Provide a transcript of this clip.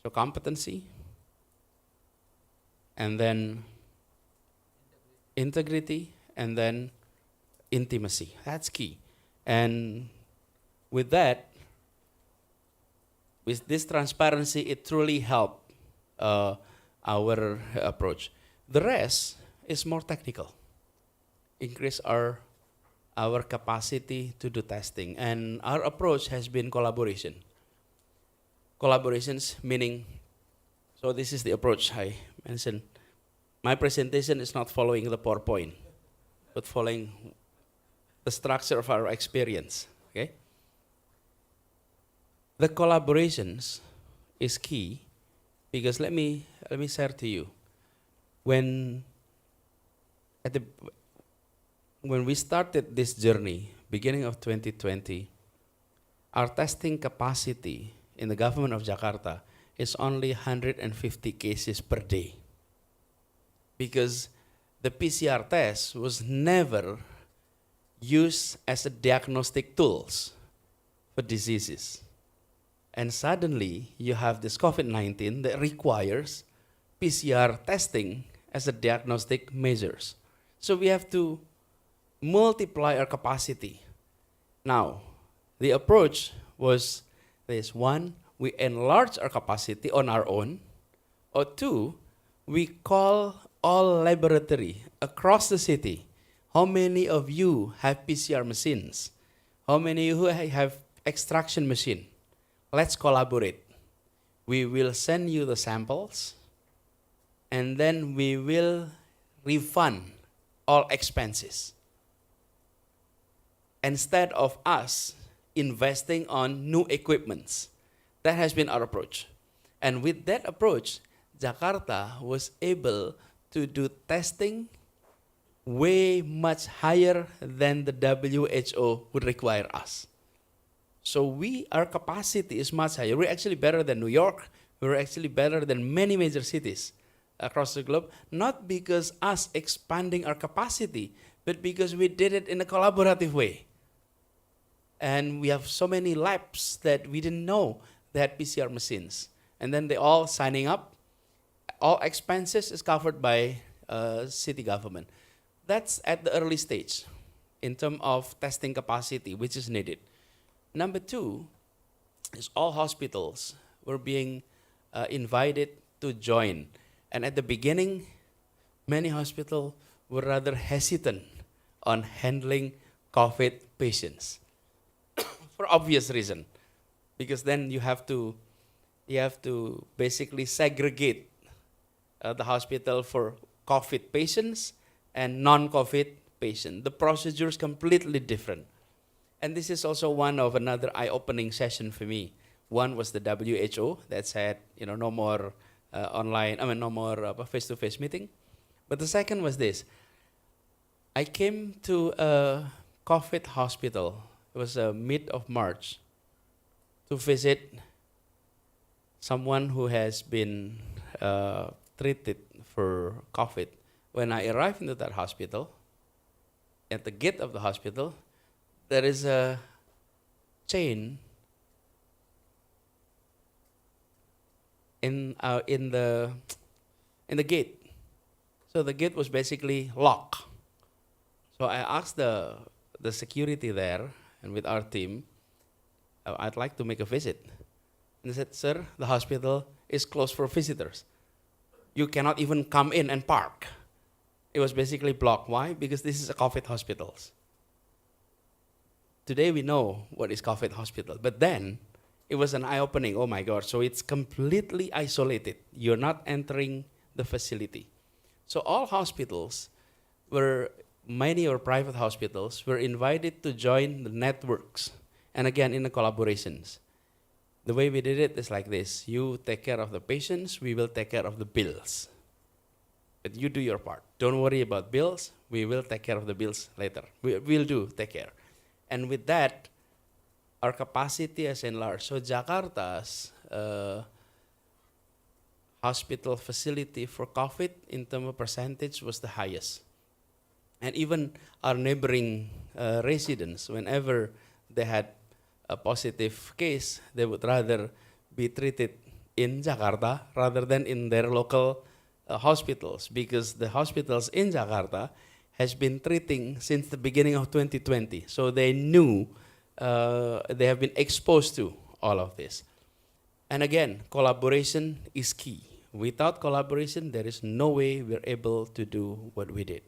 So competency, and then integrity, and then intimacy. That's key. And with that, with this transparency, it truly helped our approach. The rest is more technical. Increase our capacity to do testing, and our approach has been collaboration. Collaborations meaning, so this is the approach I mentioned. My presentation is not following the PowerPoint, but following the structure of our experience. Okay. The collaborations is key because let me share to you when we started this journey, beginning of 2020, our testing capacity in the government of Jakarta is only 150 cases per day. Because the PCR test was never used as a diagnostic tools for diseases. And suddenly you have this COVID-19 that requires PCR testing as a diagnostic measures. So we have to multiply our capacity. Now, the approach was this: one, we enlarge our capacity on our own, or two, we call all laboratory across the city. How many of you have PCR machines? How many of you have extraction machine? Let's collaborate. We will send you the samples, and then we will refund all expenses. Instead of us investing on new equipments. That has been our approach. And with that approach, Jakarta was able to do testing way much higher than the WHO would require us. So our capacity is much higher. We're actually better than New York. We're actually better than many major cities across the globe, not because us expanding our capacity, but because we did it in a collaborative way. And we have so many labs that we didn't know they had PCR machines. And then they all signing up. All expenses is covered by city government. That's at the early stage in terms of testing capacity, which is needed. Number two is all hospitals were being invited to join. And at the beginning, many hospitals were rather hesitant on handling COVID patients for obvious reason. Because then you have to basically segregate the hospital for COVID patients and non-COVID patients. The procedure is completely different. And this is also one of another eye-opening session for me. One was the WHO that said, no more no more face-to-face meeting. But the second was this. I came to a COVID hospital. It was mid of March to visit someone who has been treated for COVID. When I arrived into that hospital, at the gate of the hospital, there is a chain in the gate. So the gate was basically locked. So I asked the security there, and with our team, I'd like to make a visit. And they said, sir, the hospital is closed for visitors. You cannot even come in and park. It was basically blocked. Why? Because this is a COVID hospital. Today we know what is COVID hospital, but then it was an eye-opening. Oh my God, so it's completely isolated. You're not entering the facility. So all hospitals many or private hospitals were invited to join the networks. And again, in the collaborations. The way we did it is like this. You take care of the patients, we will take care of the bills. But you do your part. Don't worry about bills. We will take care of the bills later. We'll take care. And with that, our capacity has enlarged. So Jakarta's hospital facility for COVID in terms of percentage was the highest. And even our neighboring residents, whenever they had a positive case, they would rather be treated in Jakarta rather than in their local hospitals, because the hospitals in Jakarta has been treating since the beginning of 2020. So they knew, they have been exposed to all of this. And again, collaboration is key. Without collaboration, there is no way we're able to do what we did.